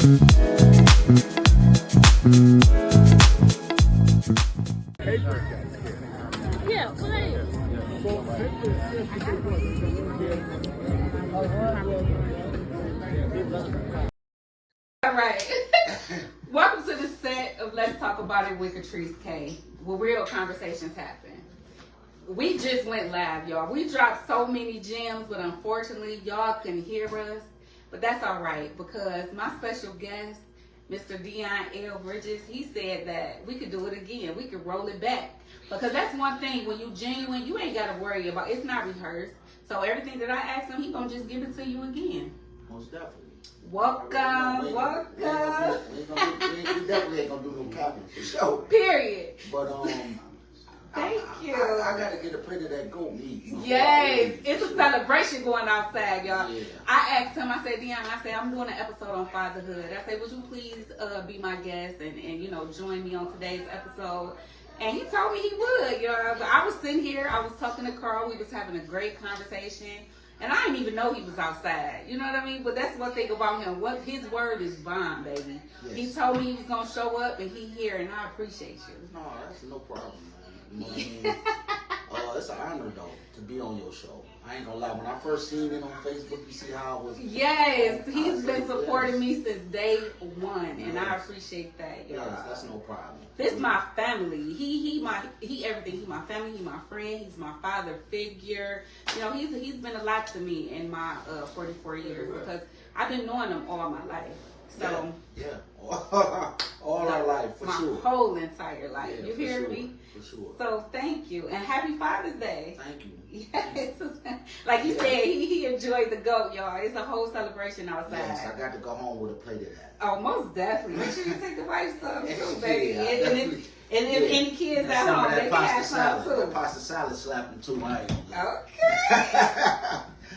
Yeah, play. All right. Welcome to the set of Let's Talk About It with Katrice K, where real conversations happen. We just went live, y'all. We dropped so many gems, but unfortunately, y'all couldn't hear us. But that's all right, because my special guest, Mr. Deon L. Bridges, he said that we could do it again. We could roll it back. Because that's one thing, when you genuine, you ain't got to worry about, it's not rehearsed. So everything that I ask him, he going to just give it to you again. Most definitely. Welcome. We definitely ain't gonna do no copying for sure. Period. But Thank you. I gotta get a plate of that goat meat. Yes, it's a celebration going outside, y'all. Yeah. I asked him, I said, Deon, I'm doing an episode on fatherhood. I said, would you please be my guest and join me on today's episode? And he told me he would, y'all. But I was sitting here, I was talking to Karl, we was having a great conversation. And I didn't even know he was outside. You know what I mean? But that's one thing about him. What his word is bond, baby. Yes. He told me he was gonna show up, and he here, and I appreciate you. No, that's no problem, man. You know what I mean? It's an honor though to be on your show. I ain't gonna lie. When I first seen it on Facebook, you see how I was. Yes, he's been supporting me since day one, and I appreciate that, y'all. Yes, that's no problem. This my family. He everything. He my family. He my friend. He's my father figure. You know, he's been a lot to me in my 44 years because I've been knowing him all my life. So yeah. all our life for sure. My whole entire life. Yeah, you hear sure, me? For sure. So thank you and happy Father's Day. Thank you. Yes. Like you said, he enjoyed the goat, y'all. It's a whole celebration outside. Yes, I got to go home with a plate of that. Oh, most definitely. Make sure you take the wife some too, baby. Yeah, and if any kids at home, they can have some too. That pasta salad slapping too, right? Okay.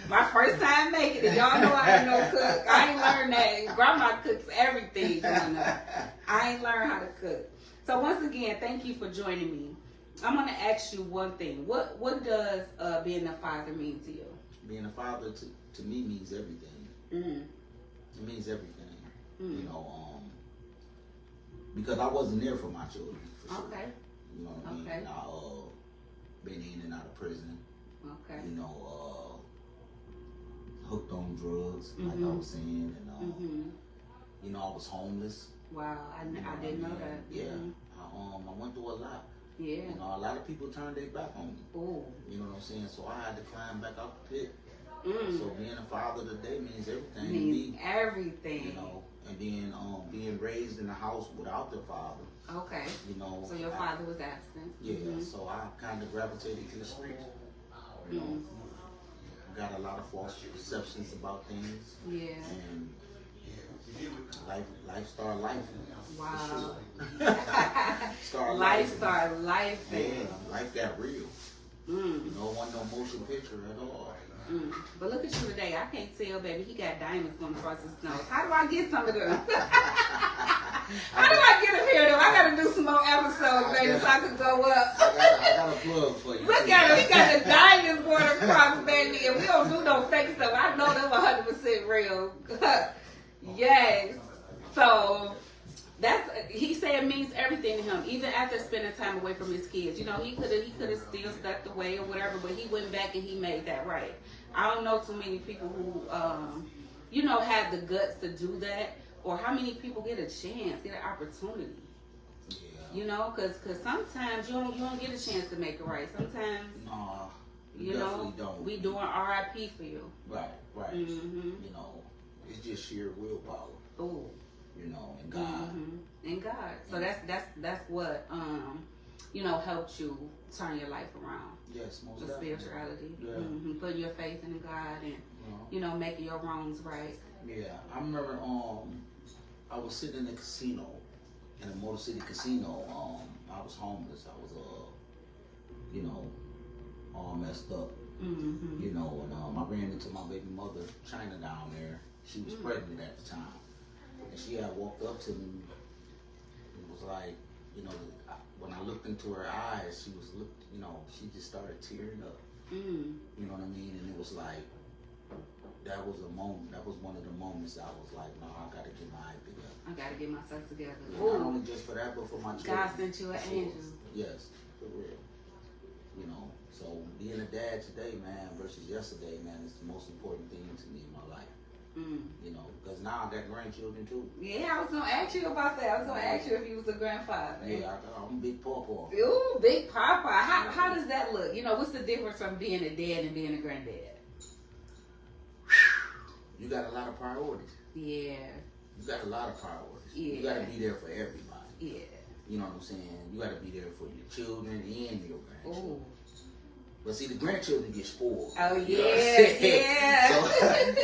My first time making it. Y'all know I ain't no cook. I ain't learned that. Grandma cooks everything growing up. I ain't learned how to cook. So once again, thank you for joining me. I'm going to ask you one thing. What does being a father mean to you? Being a father to me means everything. Mm-hmm. It means everything. Mm-hmm. You know, because I wasn't there for my children. For sure. Okay. You know what I mean? Okay. Been in and out of prison. Okay. You know, hooked on drugs, like I was saying, and you know, I was homeless. Wow, I didn't know that. Yeah, I went through a lot. Yeah. You know, a lot of people turned their back on me. Ooh. You know what I'm saying? So I had to climb back out the pit. So being a father today means everything. Means everything. You know, and then being raised in a house without their father. Okay. You know. So your father was absent. Yeah. So I kind of gravitated to the streets. You know. Got a lot of false perceptions about things. Yeah. And life started life. Wow. Sure. Life started life. Yeah, life got real. You know, wasn't no motion picture at all. But look at you today. I can't tell, baby. He got diamonds going across his nose. How do I get some of them? How do I get up here, though? I got to do some more episodes, baby, so I can go up. I got a plug for you. Look at him. He got the diamonds going across, baby. And we don't do no fake stuff. I know them 100% real. Yes. So he said it means everything to him, even after spending time away from his kids. You know, he could have still stepped away or whatever, but he went back and he made that right. I don't know too many people who, have the guts to do that, or how many people get a chance, get an opportunity. Yeah. You know, because sometimes you don't get a chance to make it right. Sometimes, you know, don't. We doing RIP for you. Right. Mm-hmm. You know, it's just sheer willpower. Ooh. You know, and God. And God. So that's what helped you turn your life around. Yes, most the definitely. Spirituality. Yeah. Putting your faith in God and making your wrongs right. Yeah, I remember I was sitting in a casino, in a Motor City casino. I was homeless. I was all messed up. You know, and I ran into my baby mother, China, down there. She was pregnant at the time. And she had walked up to me and was like, when I looked into her eyes, she just started tearing up. You know what I mean? And it was like, that was a moment. That was one of the moments I was like, no, I gotta get my act together. I gotta get myself together. Not only just for that, but for my children. God sent you an angel. Yes, for real. You know, so being a dad today, man, versus yesterday, man, is the most important thing to me in my life. You know, because now I got grandchildren too. Yeah, I was gonna ask you about that. I was gonna ask you if you was a grandfather. Yeah, I'm a big pawpaw. Ooh, big papa. How does that look? You know, what's the difference from being a dad and being a granddad? You got a lot of priorities. Yeah. You got a lot of priorities. Yeah. You got to be there for everybody. Yeah. You know what I'm saying? You got to be there for your children and your grandchildren. Ooh. But see, the grandchildren get spoiled. Oh, You know yeah, yeah.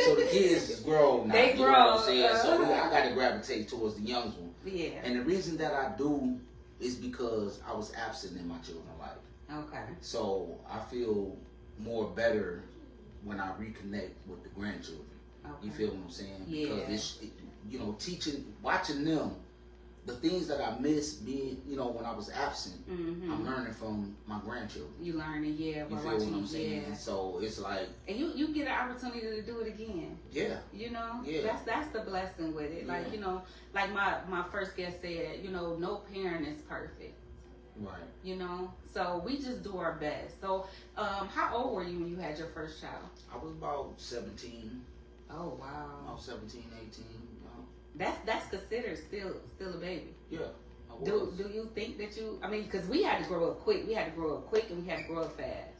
so the kids is grown now. They you know what I'm grown, saying? So I got to gravitate towards the young one. Yeah. And the reason that I do is because I was absent in my children's life. Okay. So I feel more better when I reconnect with the grandchildren. Okay. You feel what I'm saying? Yeah. Because you know, watching them, the things that I missed being, you know, when I was absent, I'm learning from my grandchildren. You learning, yeah. You feel what I'm saying? Yeah. So it's like, and you get an opportunity to do it again. Yeah. You know? Yeah. That's the blessing with it. Yeah. Like, you know, like my first guest said, you know, no parent is perfect. Right. You know? So we just do our best. So how old were you when you had your first child? I was about 17. Oh, wow. About 17, 18. That's considered still a baby. Yeah. Do you think that you? I mean, because we had to grow up quick. We had to grow up quick, and we had to grow up fast.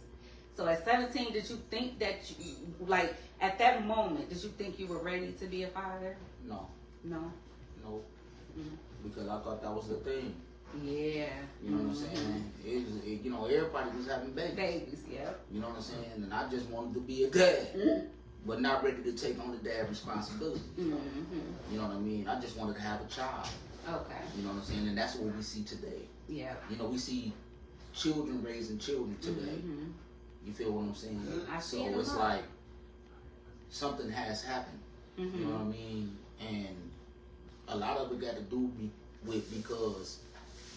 So at 17, did you think that you, like at that moment, did you think you were ready to be a father? No. No. No. Because I thought that was the thing. Yeah. You know what I'm saying? You know, everybody was having babies. Babies, yeah. You know what I'm saying? And I just wanted to be a dad. But not ready to take on the dad responsibility. You know what I mean? I just wanted to have a child. Okay. You know what I'm saying? And that's what we see today. Yeah. You know, we see children raising children today. You feel what I'm saying? I see so it it's a lot. like something has happened. You know what I mean? And a lot of it got to do with because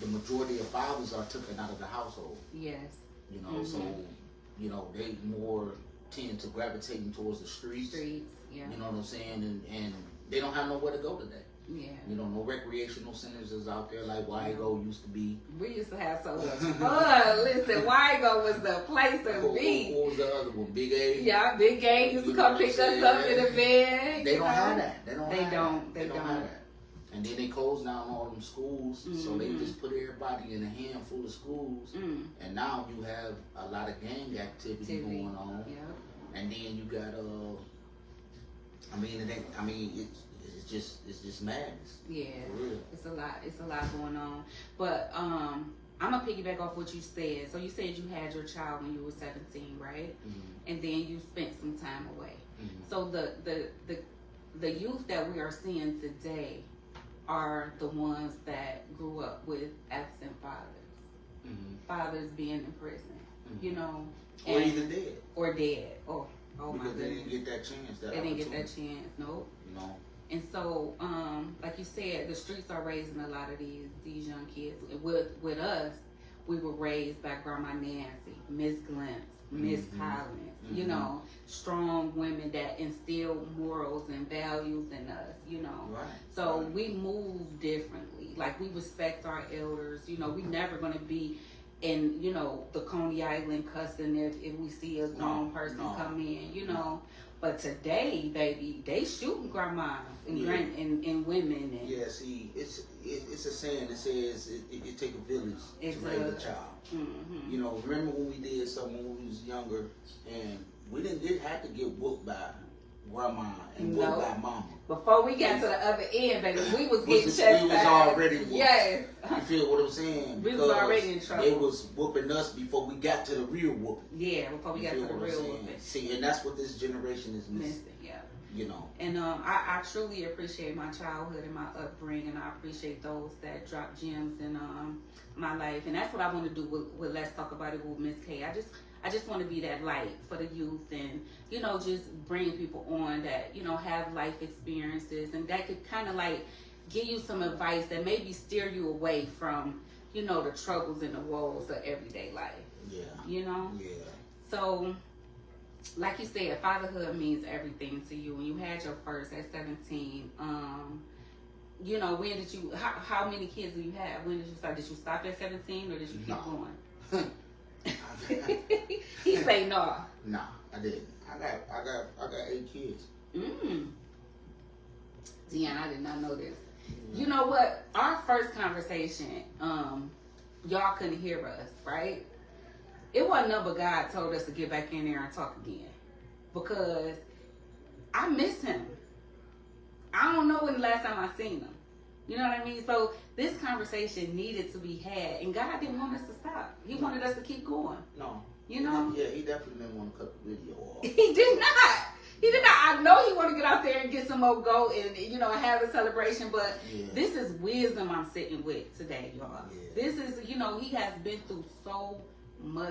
the majority of fathers are taken out of the household. Yes. You know, so you know they more tend to gravitating towards the streets. Yeah. You know what I'm saying? And they don't have nowhere to go today. Yeah. You know, no recreational centers is out there like Wygo used to be. We used to have so much fun. Listen, Wygo was the place to be. What was the other one? Big A? Yeah, Big A used to come pick us up in the bed. They don't have that. They don't have that. And then they closed down all them schools, so they just put everybody in a handful of schools. And now you have a lot of gang activity going on. Yep. And then you got it's just madness. Yeah. For real. It's a lot going on. But I'm gonna piggyback off what you said. So you said you had your child when you were 17, right? And then you spent some time away. So the youth that we are seeing today are the ones that grew up with absent fathers. Fathers being in prison. You know. Or even dead. Or dead. Oh because my goodness. They didn't get that chance. They didn't get that chance. Nope. You know. And so, like you said, the streets are raising a lot of these young kids. With us, we were raised by Grandma Nancy, Miss Glantz, Miss Collins. You know, strong women that instill morals and values in us. You know, so we move differently. Like we respect our elders. You know, we never gonna be in, you know, the Coney Island cussing if we see a grown person come in, you know. But today, baby, they shooting grandmas and and women. And yeah, see, it's a saying that says it take a village to raise a child. You know, remember when we did something when we was younger, and we didn't have to get whooped by grandma and whooped by mama. Before we got to the other end, baby, we was getting chastised. We was already whooped. Yes. You feel what I'm saying? We was already in trouble. They was whooping us before we got to the real whooping. Yeah, before we got to the real whooping. See, and that's what this generation is missing. Yeah. You know. And I truly appreciate my childhood and my upbringing. I appreciate those that drop gems in my life. And that's what I want to do with Let's Talk About It with Miss K. I just want to be that light for the youth and, you know, just bring people on that, you know, have life experiences and that could kind of like give you some advice that maybe steer you away from, you know, the troubles and the woes of everyday life. Yeah. You know? Yeah. So like you said, fatherhood means everything to you. When you had your first at 17, you know, when did you? How many kids do you have? When did you start? Did you stop at 17 or did you keep going? He say no. Nah, I didn't. I got 8 kids. Deon, I did not know this. You know what? Our first conversation, y'all couldn't hear us, right? It wasn't nothing but God told us to get back in there and talk again. Because I miss him. I don't know when the last time I seen him. You know what I mean? So this conversation needed to be had, and God didn't want us to stop. He wanted us to keep going. No. You know? Yeah, he definitely didn't want to cut the video off. He did not. He did not. I know he want to get out there and get some more gold and, you know, have a celebration, but this is wisdom I'm sitting with today, y'all. Yeah. This is, you know, he has been through so much.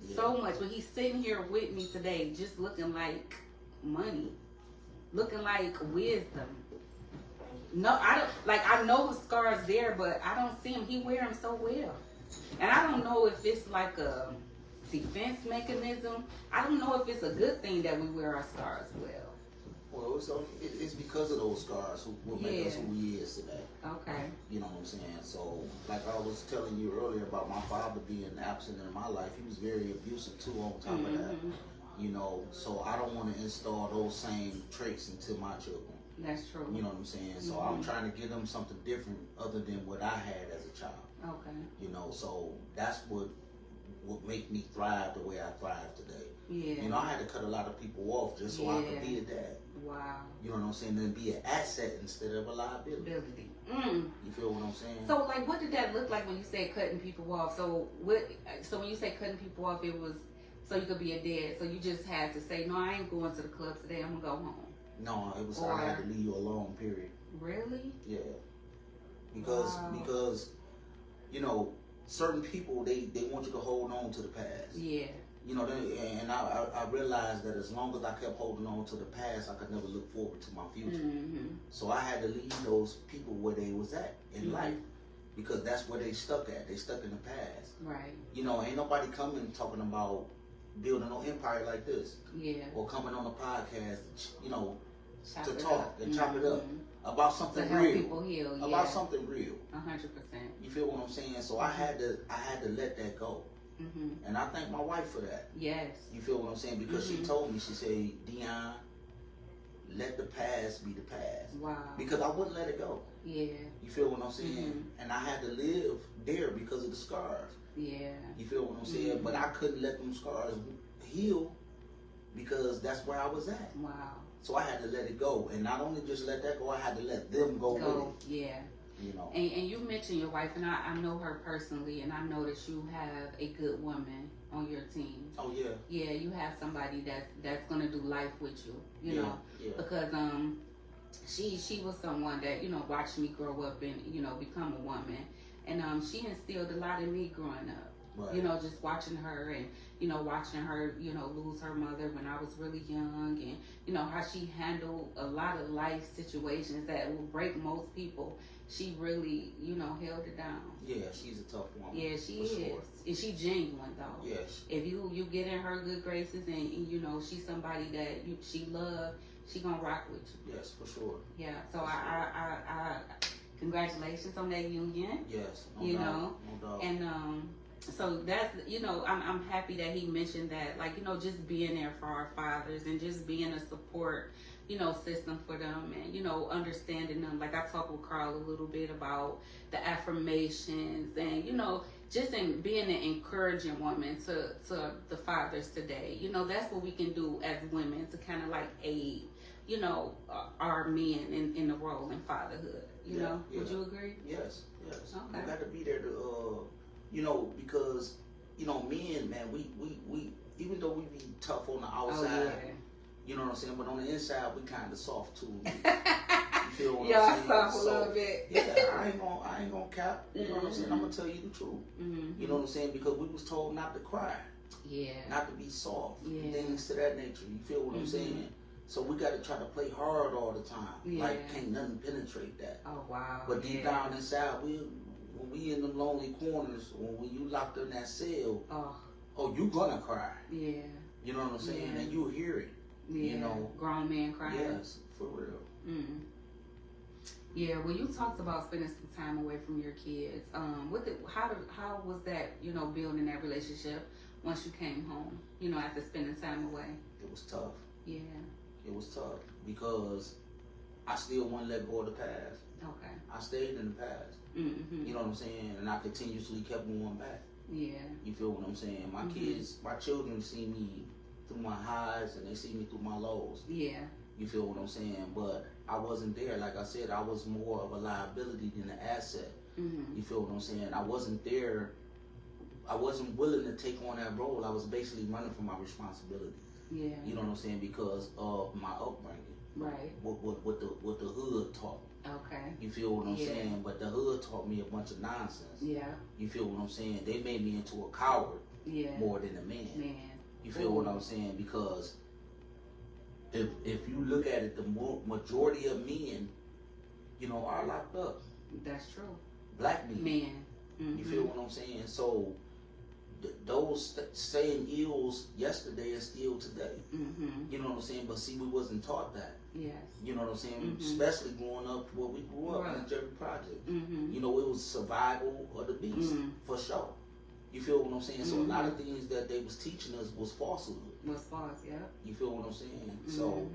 Yeah. So much. But he's sitting here with me today just looking like money. Looking like wisdom. No, I don't, like, I know the scars there, but I don't see him. He wear them so well. And I don't know if it's like a defense mechanism. I don't know if it's a good thing that we wear our scars well. Well, it's because of those scars what make us who we is today. Okay. You know what I'm saying? So, like I was telling you earlier about my father being absent in my life, he was very abusive too on top of that. You know, so I don't want to install those same traits into my children. That's true. You know what I'm saying? So I'm trying to give them something different other than what I had as a child. Okay. You know, so that's what make me thrive the way I thrive today. Yeah. You know, I had to cut a lot of people off just so I could be a dad. Wow. You know what I'm saying? And be an asset instead of a liability. You feel what I'm saying? So, like, what did that look like when you said cutting people off? So, So when you say cutting people off, it was so you could be a dad. So you just had to say, no, I ain't going to the club today. I'm gonna go home. No, it was I had to leave you alone. Period. Really? Yeah. Because you know, certain people they want you to hold on to the past. Yeah. You know, and I realized that as long as I kept holding on to the past, I could never look forward to my future. So I had to leave those people where they was at in life, because that's where they stuck at. They stuck in the past. Right. You know, ain't nobody coming talking about building no empire like this. Yeah. Or coming on a podcast, you know, to talk and chop it up about something real. People heal. About something real. 100%. You feel what I'm saying? So I had to let that go. And I thank my wife for that. Yes. You feel what I'm saying? Because she told me, she said, Deon, let the past be the past. Wow. Because I wouldn't let it go. Yeah. You feel what I'm saying? And I had to live there because of the scars. Yeah. You feel what I'm saying? But I couldn't let them scars heal because that's where I was at. Wow. So I had to let it go. And not only just let that go, I had to let them go with it. Yeah. You know. And you mentioned your wife, and I know her personally, and I know that you have a good woman on your team. Oh yeah. Yeah, you have somebody that's gonna do life with you. You know. Yeah. Because she was someone that, you know, watched me grow up and, you know, become a woman, and she instilled a lot in me growing up. Right. You know, just watching her and, you know, watching her, you know, lose her mother when I was really young, and, you know, how she handled a lot of life situations that will break most people. She really, you know, held it down. Yeah, she's a tough woman. Yeah, she is. Sure. And she genuine, though. Yes. If you get in her good graces and you know, she's somebody that she love, she gonna rock with you. Yes, for sure. Yeah, so I congratulations on that union. Yes, no doubt. Know, no doubt. And so that's, you know, I'm happy that he mentioned that, like, you know, just being there for our fathers and just being a support, you know, system for them, and, you know, understanding them. Like, I talked with Karl a little bit about the affirmations and, you know, just in being an encouraging woman to the fathers today. You know, that's what we can do as women to kind of like aid, you know, our men in the role in fatherhood. You know, would you agree? Yes, yes. Okay. You got to be there to, you know, because, you know, men, man, we even though we be tough on the outside, you know what I'm saying, but on the inside we kind of soft too. You feel what I'm saying? Soft a little bit. Yeah, I ain't gonna cap. You know what I'm saying? I'm gonna tell you the truth. You know what I'm saying? Because we was told not to cry. Yeah. Not to be soft. Yeah. Things to that nature. You feel what I'm saying? So we got to try to play hard all the time. Yeah. Like, can't nothing penetrate that. Oh wow. But deep down inside, when we in them lonely corners, or when you locked in that cell, you gonna cry. Yeah. You know what I'm saying? Yeah. And you hear it. Yeah. You know, grown man crying. yes, for real. Mm. Yeah, well, you talked about spending some time away from your kids. How was that, you know, building that relationship once you came home, you know, after spending time away? It was tough. Yeah. It was tough because I still want to let go of the past. Okay. I stayed in the past. Mm-hmm. You know what I'm saying? And I continuously kept going back. Yeah. You feel what I'm saying? My kids, my children see me through my highs and they see me through my lows. Yeah. You feel what I'm saying? But I wasn't there. Like I said, I was more of a liability than an asset. Mm-hmm. You feel what I'm saying? I wasn't there. I wasn't willing to take on that role. I was basically running from my responsibility. Yeah. You know what I'm saying? Because of my upbringing. Right. What the hood taught me. Okay. You feel what I'm saying? But the hood taught me a bunch of nonsense. Yeah. You feel what I'm saying? They made me into a coward more than a man. You feel what I'm saying? Because if you look at it, the majority of men, you know, are locked up. That's true. Black men. Men. Mm-hmm. You feel what I'm saying? So those same ills yesterday are still today. Mm-hmm. You know what I'm saying? But see, we wasn't taught that. Yes. You know what I'm saying? Mm-hmm. Especially growing up where we grew up in the Jerry Project. Mm-hmm. You know, it was survival of the beast, for sure. You feel what I'm saying? So a lot of things that they was teaching us was falsehood. Was false, yeah. You feel what I'm saying? So,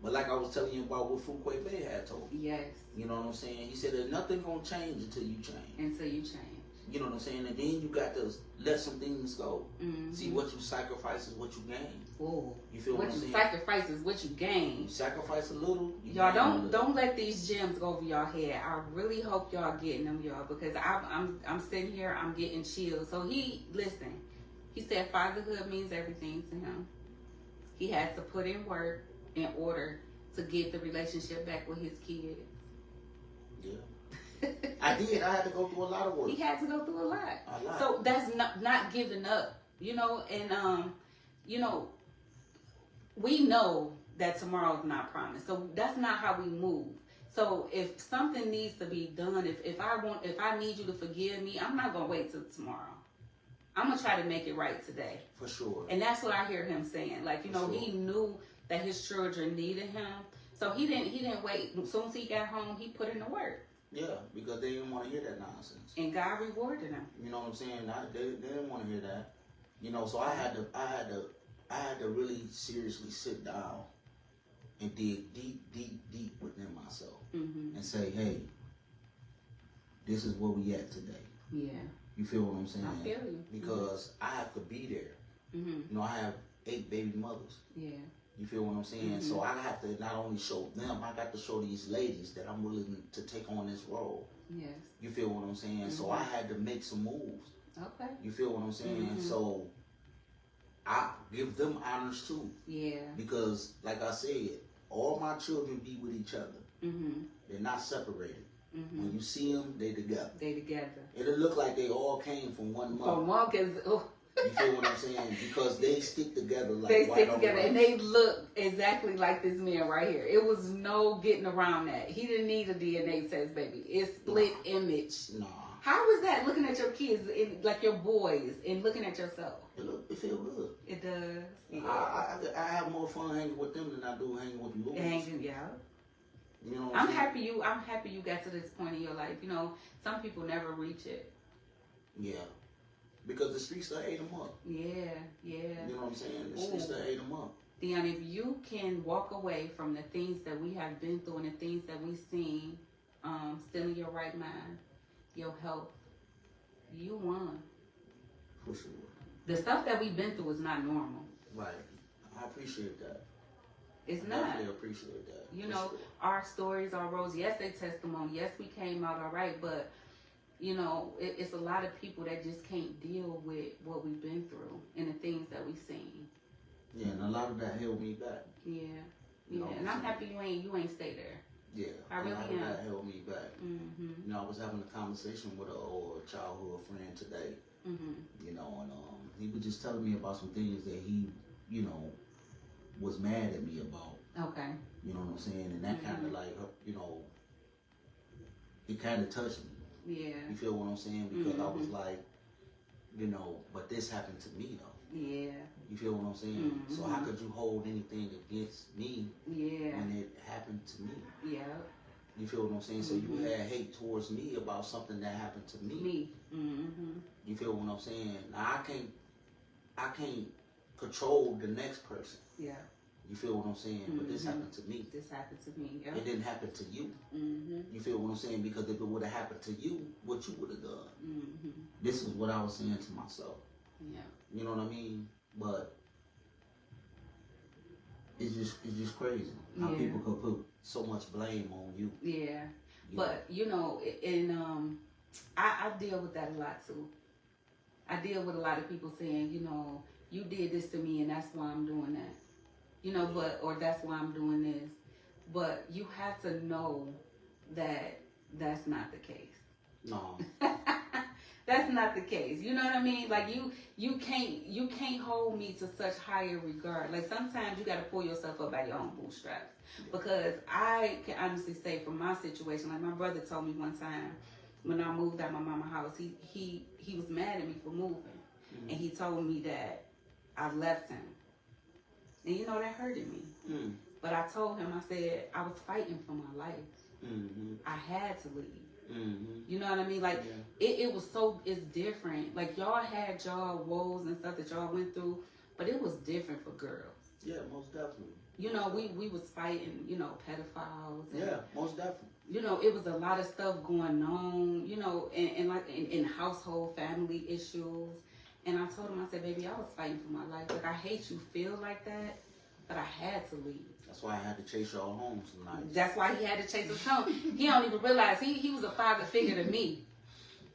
but like I was telling you about what Fuquay Bay had told me. Yes. You know what I'm saying? He said there's nothing gonna change until you change. Until you change. You know what I'm saying? And then you got to let some things go. Mm-hmm. See, what you sacrifice is what you gain. Whoa. You feel what I'm you saying? sacrifice is what you gain. You sacrifice a little. Y'all don't let these gems go over y'all head. I really hope y'all getting them, y'all, because I'm sitting here, I'm getting chills. So he said fatherhood means everything to him. He had to put in work in order to get the relationship back with his kids. Yeah. I did. I had to go through a lot of work. He had to go through a lot. A lot. So that's not giving up, you know, and you know, we know that tomorrow's not promised. So that's not how we move. So if something needs to be done, if I need you to forgive me, I'm not gonna wait till tomorrow. I'm gonna try to make it right today. For sure. And that's what I hear him saying. Like, you know, he knew that his children needed him. So he didn't wait. As soon as he got home, he put in the work. Yeah, because they didn't want to hear that nonsense. And God rewarded him. You know what I'm saying? They didn't want to hear that. You know, so I had to really seriously sit down and dig deep within myself and say, hey, this is where we at today. Yeah. You feel what I'm saying? I feel you. Because I have to be there. Mm-hmm. You know, I have 8 baby mothers. Yeah. You feel what I'm saying? So I have to not only show them, I got to show these ladies that I'm willing to take on this role. Yes. You feel what I'm saying? So I had to make some moves. Okay. You feel what I'm saying? So I give them honors too. Yeah. Because, like I said, all my children be with each other. They're not separated. When you see them, they together. They together. It'll look like they all came from one mother. From one, cause you feel what I'm saying? Because they stick together like they white stick on together, rice. and they look exactly like this man right here. It was no getting around that. He didn't need a DNA test, baby. It's split image. Nah. How is that looking at your kids, like your boys, and looking at yourself? It feel good. It does. Yeah. I have more fun hanging with them than I do hanging with you. Hanging, yeah. You know what I'm saying? happy you got to this point in your life. You know, some people never reach it. Yeah. Because the streets done ate them up. Yeah. You know what I'm saying? The streets done ate them up. Deon, if you can walk away from the things that we have been through and the things that we've seen, still in your right mind, your health, you won. For sure. The stuff that we've been through is not normal. Right. I appreciate that. It's I not. definitely appreciate that. You know, our stories, our roads, yes, they testimony. Yes, we came out all right, but, you know, it's a lot of people that just can't deal with what we've been through and the things that we've seen. Yeah, and a lot of that held me back. Yeah. You know And I'm happy you ain't stay there. Yeah, I really a lot am. of that held me back. You know, I was having a conversation with a childhood friend today. You know, and he was just telling me about some things that he, you know, was mad at me about. Okay. You know what I'm saying? And that kind of like, you know, it kind of touched me. Yeah. You feel what I'm saying? Because I was like, you know, but this happened to me though. Yeah. You feel what I'm saying? So how could you hold anything against me when it happened to me? Yeah. You feel what I'm saying? So you had hate towards me about something that happened to me. You feel what I'm saying? Now I can't control the next person. Yeah. You feel what I'm saying? But this happened to me. This happened to me. Yeah. It didn't happen to you. You feel what I'm saying? Because if it would have happened to you, what you would have done. This is what I was saying to myself. Yeah. You know what I mean? But it's just crazy how people could put so much blame on you. Yeah. But you know, I deal with that a lot too. I deal with a lot of people saying, you know, you did this to me and that's why I'm doing that. You know, or that's why I'm doing this. But you have to know that that's not the case. No. That's not the case. You know what I mean? Like you can't hold me to such higher regard. Like sometimes you gotta pull yourself up by your own bootstraps. Because I can honestly say from my situation, like my brother told me one time when I moved out my mama's house, he was mad at me for moving. And he told me that I left him. And you know that hurted me. But I told him, I said, I was fighting for my life. I had to leave. You know what I mean? Like it's different. Like y'all had y'all woes and stuff that y'all went through, but it was different for girls. Yeah, most definitely. You know, we was fighting, you know, pedophiles. And, yeah, most definitely. You know, it was a lot of stuff going on, you know, and like in household family issues. And I told him, I said, baby, I was fighting for my life. Like, I hate you feel like that, but I had to leave. That's why I had to chase y'all home some nights. That's why he had to chase us home. He don't even realize he was a father figure to me.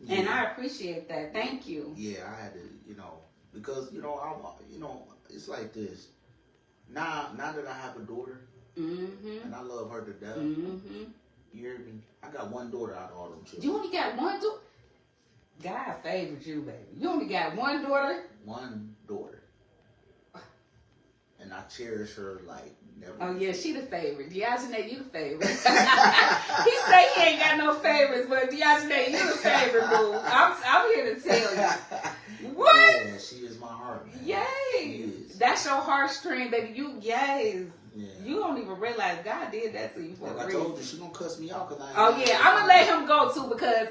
Yeah. And I appreciate that. Thank you. Yeah, I had to, you know, because, you know, it's like this. Now that I have a daughter, and I love her to death, you hear me? I got one daughter out of all them children. You only got one daughter? God favored you, baby. You only got one daughter? One daughter. And I cherish her like never. Oh, yeah, she the favorite. Deontay, you the favorite. He say he ain't got no favorites, but Deontay, you the favorite, boo. I'm here to tell you. What? Yeah, she is my heart, man. Yay. That's your heartstring, baby. Yes. Yeah. You don't even realize God did that to you for a reason. I told you, she gonna cuss me out because I'm gonna let him go too because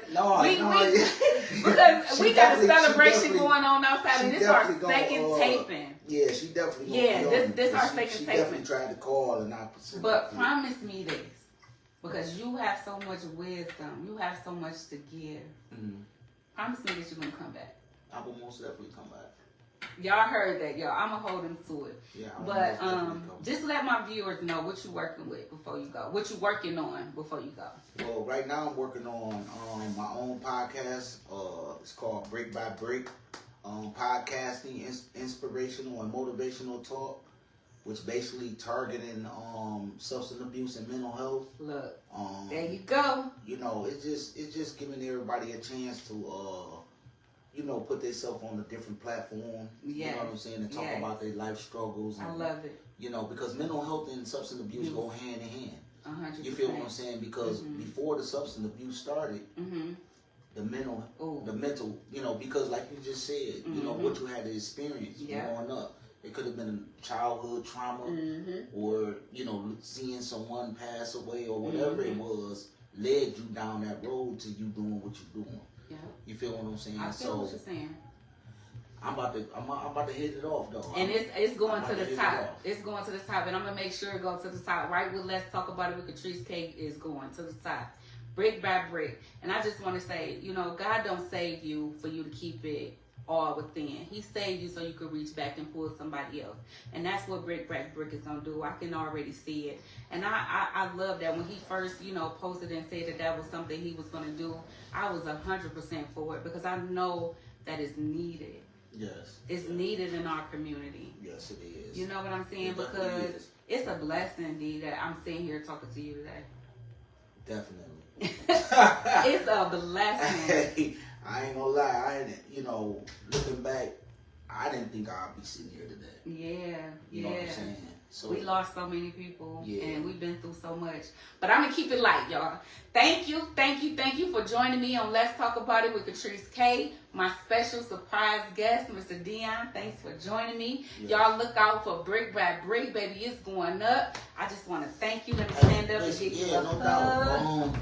we got a celebration going on outside, and this is our second taping. Yeah, she definitely. This our second taping. She definitely tried to call and I. But promise me this, because you have so much wisdom, you have so much to give. Promise me that you're gonna come back. I will most definitely come back. Y'all heard that, y'all. I'm gonna hold him to it. Yeah, but just let my viewers know what you're working with before you go. What you're working on before you go. Well, right now I'm working on my own podcast. It's called Break by Break. Podcasting, inspirational and motivational talk, which basically targeting substance abuse and mental health. Look, there you go. You know, it's just giving everybody a chance to you know, put themselves on a different platform. You know what I'm saying? And talk about their life struggles. And, I love it. You know, because mental health and substance abuse go hand in hand. 100%. You feel what I'm saying? Because before the substance abuse started, the mental, you know, because like you just said, you know, what you had to experience growing up. It could have been childhood trauma or, you know, seeing someone pass away or whatever it was led you down that road to you doing what you're doing. Yeah. You feel what I'm saying? I feel what you're saying. I'm about to hit it off though. And it's going to the top. It's going to the top, and I'm gonna make sure it goes to the top. Right with Let's Talk About It with Katrice K is going to the top, brick by brick. And I just want to say, you know, God don't save you for you to keep it all within. He saved you so you could reach back and pull somebody else, and that's what brick by brick is gonna do. I can already see it, and I love that when he first, you know, posted and said that was something he was gonna do. I was 100% for it because I know that it's needed. Yes. It's needed in our community. Yes, it is. You know what I'm saying? Because it's a blessing, D, that I'm sitting here talking to you today. Definitely. It's a blessing. Hey, I ain't gonna lie. You know, looking back, I didn't think I'd be sitting here today. Yeah. You know what I'm saying? So we lost so many people, yeah. and we've been through so much. But I'm gonna keep it light, y'all. Thank you for joining me on Let's Talk About It with Katrice K. My special surprise guest, Mr. Deon. Thanks for joining me. Yes. Y'all look out for Brick by Brick, baby. It's going up. I just want to thank you. Let me stand up and give you a hug.